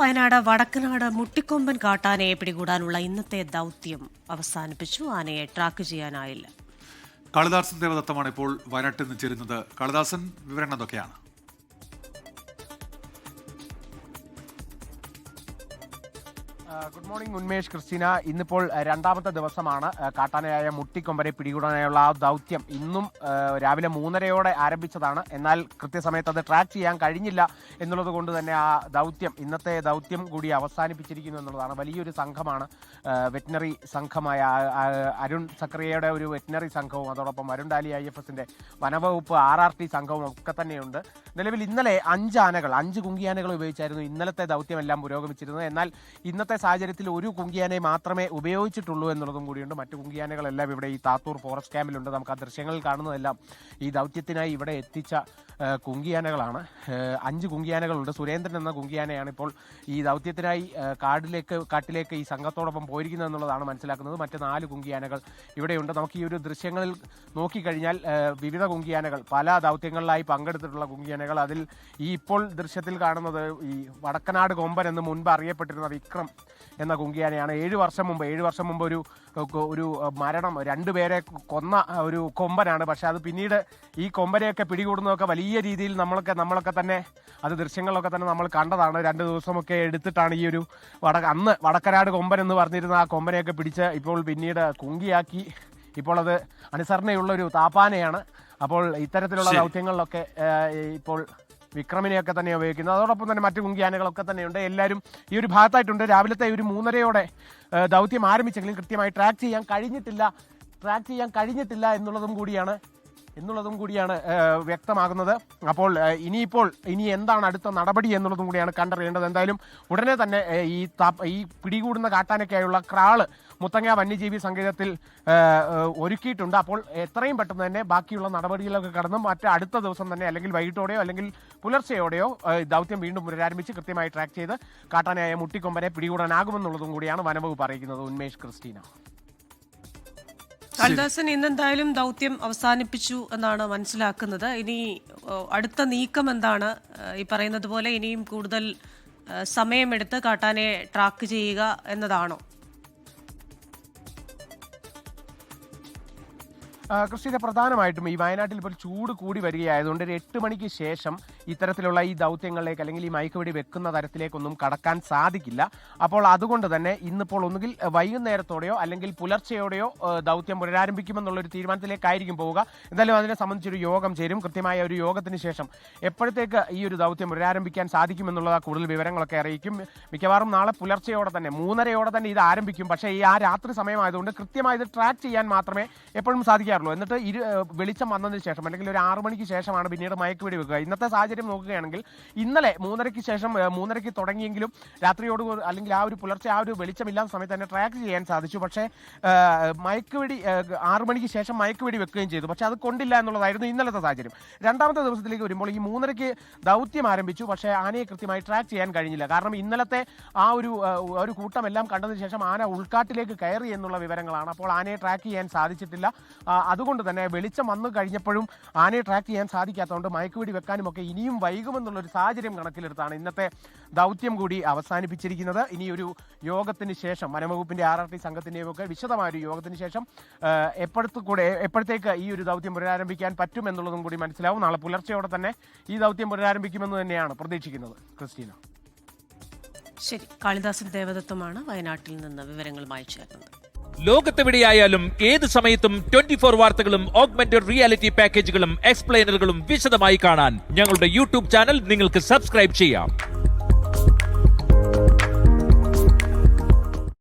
വയനാട് വടക്കനാട് മുട്ടിക്കൊമ്പൻ കാട്ടാനയെ പിടികൂടാനുള്ള ഇന്നത്തെ ദൗത്യം അവസാനിപ്പിച്ചു. ആനയെ ട്രാക്ക് ചെയ്യാനായില്ല. കാളിദാസൻ ദേവദത്തമാണ് ഇപ്പോൾ വയനാട്ടിൽ നിന്ന് ചേരുന്നത്. കാളിദാസൻ, വിവരങ്ങൾ എന്തൊക്കെയാണ്? Good morning Unmesh, Christina. ഇന്നിപ്പോൾ രണ്ടാമത്തെ ദിവസമാണ് കാട്ടാനയായ മുട്ടിക്കൊമ്പനെ പിടികൂടാനുള്ള ആ ദൗത്യം. ഇന്നും രാവിലെ 3:30 ആരംഭിച്ചതാണ്. എന്നാൽ കൃത്യസമയത്ത് അത് ട്രാക്ക് ചെയ്യാൻ കഴിഞ്ഞില്ല എന്നുള്ളത് കൊണ്ട് തന്നെ ആ ദൗത്യം, ഇന്നത്തെ ദൗത്യം കൂടി അവസാനിപ്പിച്ചിരിക്കുന്നു എന്നുള്ളതാണ്. വലിയൊരു സംഘമാണ്, വെറ്റിനറി സംഘമായ അരുൺ സക്രിയയുടെ ഒരു വെറ്റിനറി സംഘവും അതോടൊപ്പം അരുൺ ഡാലി IFSന്റെ വനവകുപ്പ് RRT സംഘവും ഒക്കെ തന്നെയുണ്ട്. നിലവിൽ ഇന്നലെ 5 കുങ്കിയാനകൾ ഉപയോഗിച്ചായിരുന്നു ഇന്നലത്തെ ദൗത്യമെല്ലാം പുരോഗമിച്ചിരുന്നത്. എന്നാൽ ഇന്നത്തെ സാഹചര്യത്തിൽ ഒരു കുങ്കിയാനെ മാത്രമേ ഉപയോഗിച്ചിട്ടുള്ളൂ എന്നുള്ളതും കൂടിയുണ്ട്. മറ്റു കുങ്കിയാനകളെല്ലാം ഇവിടെ ഈ താത്തൂർ ഫോറസ്റ്റ് ക്യാമ്പിലുണ്ട്. നമുക്ക് ആ ദൃശ്യങ്ങളിൽ കാണുന്നതെല്ലാം ഈ ദൗത്യത്തിനായി ഇവിടെ എത്തിച്ച കുങ്കിയാനകളാണ്. 5 കുങ്കിയാനകളുണ്ട്. സുരേന്ദ്രൻ എന്ന കുങ്കിയാനയാണ് ഇപ്പോൾ ഈ ദൗത്യത്തിനായി കാട്ടിലേക്ക് ഈ സംഘത്തോടൊപ്പം പോയിരിക്കുന്നത് എന്നുള്ളതാണ് മനസ്സിലാക്കുന്നത്. മറ്റ് 4 കുങ്കിയാനകൾ ഇവിടെയുണ്ട്. നമുക്ക് ഈ ഒരു ദൃശ്യങ്ങളിൽ നോക്കിക്കഴിഞ്ഞാൽ വിവിധ കുങ്കിയാനകൾ, പല ദൗത്യങ്ങളിലായി പങ്കെടുത്തിട്ടുള്ള കുങ്കിയാനകൾ, അതിൽ ഈ ഇപ്പോൾ ദൃശ്യത്തിൽ കാണുന്നത് ഈ വടക്കനാട് കൊമ്പൻ എന്ന് മുൻപ് അറിയപ്പെട്ടിരുന്ന വിക്രം എന്ന കുങ്കിയാനയാണ്. 7 വർഷം മുമ്പ് ഒരു മരണം, 2 പേരെ കൊന്ന ഒരു കൊമ്പനാണ്. പക്ഷെ അത് പിന്നീട് ഈ കൊമ്പനെയൊക്കെ പിടികൂടുന്നതൊക്കെ വലിയ രീതിയിൽ നമ്മളൊക്കെ തന്നെ അത് ദൃശ്യങ്ങളിലൊക്കെ തന്നെ നമ്മൾ കണ്ടതാണ്. 2 ദിവസമൊക്കെ എടുത്തിട്ടാണ് ഈ ഒരു അന്ന് വടക്കനാട് കൊമ്പൻ എന്ന് പറഞ്ഞിരുന്ന ആ കൊമ്പനെയൊക്കെ പിടിച്ച് ഇപ്പോൾ പിന്നീട് കുങ്കിയാക്കി. ഇപ്പോൾ അത് അനുസരണയുള്ള ഒരു താപ്പാനയാണ്. അപ്പോൾ ഇത്തരത്തിലുള്ള ദൗത്യങ്ങളിലൊക്കെ ഇപ്പോൾ വിക്രമിനെയൊക്കെ തന്നെ ഉപയോഗിക്കുന്നത്. അതോടൊപ്പം തന്നെ മറ്റു കുങ്കിയാനകളൊക്കെ തന്നെയുണ്ട്. എല്ലാവരും ഈ ഒരു ഭാഗത്തായിട്ടുണ്ട്. രാവിലത്തെ ഒരു 3:30 ദൗത്യം ആരംഭിച്ചെങ്കിലും കൃത്യമായി ട്രാക്ക് ചെയ്യാൻ കഴിഞ്ഞിട്ടില്ല എന്നുള്ളതും കൂടിയാണ് വ്യക്തമാകുന്നത്. അപ്പോൾ ഇനി എന്താണ് അടുത്ത നടപടി എന്നുള്ളതും കൂടിയാണ് കണ്ടറിയേണ്ടത്. എന്തായാലും ഉടനെ തന്നെ ഈ പിടികൂടുന്ന കാട്ടാനയ്ക്കായുള്ള ക്രാള് മുത്തങ്ങ വന്യജീവി സങ്കേതത്തിൽ ഒരുക്കിയിട്ടുണ്ട്. അപ്പോൾ എത്രയും പെട്ടെന്ന് തന്നെ ബാക്കിയുള്ള നടപടികളൊക്കെ കടന്ന് അടുത്ത ദിവസം തന്നെ അല്ലെങ്കിൽ വൈകിട്ടോടെയോ അല്ലെങ്കിൽ പുലർച്ചെയോടെയോ ദൗത്യം വീണ്ടും പുനരാരംഭിച്ച് കൃത്യമായി ട്രാക്ക് ചെയ്ത് കാട്ടാനയായ മുട്ടിക്കൊമ്പനെ പിടികൂടാനാകുമെന്നുള്ളതും കൂടിയാണ് വനവകുപ്പ് അറിയിക്കുന്നത്. ഉന്മേഷ്, ക്രിസ്റ്റീന. കാളിദാസൻ, ഇന്നെന്തായാലും ദൗത്യം അവസാനിപ്പിച്ചു എന്നാണ് മനസ്സിലാക്കുന്നത്. ഇനി അടുത്ത നീക്കം എന്താണ്? ഈ പറയുന്നത് പോലെ ഇനിയും കൂടുതൽ സമയമെടുത്ത് കാട്ടാനയെ ട്രാക്ക് ചെയ്യുക എന്നതാണോ? കൃഷിയുടെ പ്രധാനമായിട്ടും ഈ വയനാട്ടിൽ ഇപ്പോൾ ചൂട് കൂടി വരികയായതുകൊണ്ട് ഒരു 8 മണിക്ക് ശേഷം ഇത്തരത്തിലുള്ള ഈ ദൗത്യങ്ങളിലേക്ക് അല്ലെങ്കിൽ ഈ മയക്കുവെടി വെക്കുന്ന തരത്തിലേക്കൊന്നും കടക്കാൻ സാധിക്കില്ല. അപ്പോൾ അതുകൊണ്ട് തന്നെ ഇന്നിപ്പോൾ ഒന്നുകിൽ വൈകുന്നേരത്തോടെയോ അല്ലെങ്കിൽ പുലർച്ചയോടെയോ ദൗത്യം പുനരാരംഭിക്കുമെന്നുള്ളൊരു തീരുമാനത്തിലേക്കായിരിക്കും പോവുക. എന്തായാലും അതിനെ സംബന്ധിച്ചൊരു യോഗം ചേരും. കൃത്യമായ ഒരു യോഗത്തിന് ശേഷം എപ്പോഴത്തേക്ക് ഈ ഒരു ദൗത്യം പുനരാരംഭിക്കാൻ സാധിക്കുമെന്നുള്ള കൂടുതൽ വിവരങ്ങളൊക്കെ അറിയിക്കും. മിക്കവാറും നാളെ പുലർച്ചയോടെ തന്നെ 3:30 തന്നെ ഇത് ആരംഭിക്കും. പക്ഷേ ഈ രാത്രി സമയമായതുകൊണ്ട് കൃത്യമായി ഇത് ട്രാക്ക് ചെയ്യാൻ മാത്രമേ എപ്പോഴും സാധിക്കാറുള്ളൂ. എന്നിട്ട് വെളിച്ചം വന്നതിന് ശേഷം അല്ലെങ്കിൽ ഒരു 6 മണിക്ക് ശേഷമാണ് പിന്നീട് മയക്കുവെടി വെക്കുക. ഇന്നത്തെ സാഹചര്യം നോക്കുകയാണെങ്കിൽ ഇന്നലെ 3:30 ശേഷം 3:30 തുടങ്ങിയെങ്കിലും രാത്രിയോട് അല്ലെങ്കിൽ ആ ഒരു പുലർച്ചെ ആ ഒരു വെളിച്ചമില്ലാത്ത സമയത്ത് തന്നെ ട്രാക്ക് ചെയ്യാൻ സാധിച്ചു. പക്ഷേ മയക്കുവെടി 6 മണിക്ക് ശേഷം മയക്കുവെടി വെക്കുകയും ചെയ്തു. പക്ഷെ അത് കൊണ്ടില്ല എന്നുള്ളതായിരുന്നു ഇന്നലത്തെ സാഹചര്യം. രണ്ടാമത്തെ ദിവസത്തിലേക്ക് വരുമ്പോൾ ഈ 3:30 ദൗത്യം ആരംഭിച്ചു. പക്ഷേ ആനയെ കൃത്യമായി ട്രാക്ക് ചെയ്യാൻ കഴിഞ്ഞില്ല. കാരണം ഇന്നലത്തെ ആ ഒരു കൂട്ടമെല്ലാം കണ്ടതിന് ശേഷം ആന ഉൾക്കാട്ടിലേക്ക് കയറി എന്നുള്ള വിവരങ്ങളാണ്. അപ്പോൾ ആനയെ ട്രാക്ക് ചെയ്യാൻ സാധിച്ചിട്ടില്ല. അതുകൊണ്ട് തന്നെ വെളിച്ചം വന്നു കഴിഞ്ഞപ്പോഴും ആനയെ ട്രാക്ക് ചെയ്യാൻ സാധിക്കാത്തതുകൊണ്ട് മയക്കുവെടി വെക്കാനും ഒക്കെ ഇനിയും വൈകുമെന്നുള്ളൊരു സാഹചര്യം കണക്കിലെടുത്താണ് ഇന്നത്തെ ദൗത്യം കൂടി അവസാനിപ്പിച്ചിരിക്കുന്നത്. ഇനി ഒരു യോഗത്തിന് ശേഷം വനംവകുപ്പിന്റെ RRT സംഘത്തിന്റെയും ഒക്കെ വിശദമായൊരു യോഗത്തിന് ശേഷം എപ്പോഴത്തേക്ക് ഈ ഒരു ദൗത്യം പുനരാരംഭിക്കാൻ പറ്റുമെന്നുള്ളതും കൂടി മനസ്സിലാവും. നാളെ പുലർച്ചയോടെ തന്നെ ഈ ദൗത്യം പുനരാരംഭിക്കുമെന്ന് തന്നെയാണ് പ്രതീക്ഷിക്കുന്നത്. ക്രിസ്റ്റീന. ശരി, കാളിദാസൻ ദേവദത്തമാണ് വയനാട്ടിൽ നിന്ന് വിവരങ്ങളുമായി ചേർന്നത്. ലോകത്തെവിടെയായാലും ഏത് സമയത്തും 24 വാർത്തകളും ഓഗ്മെന്റഡ് റിയാലിറ്റി പാക്കേജുകളും എക്സ്പ്ലെയിനറുകളും വിശദമായി കാണാൻ ഞങ്ങളുടെ YouTube ചാനൽ നിങ്ങൾക്ക് സബ്സ്ക്രൈബ് ചെയ്യാം.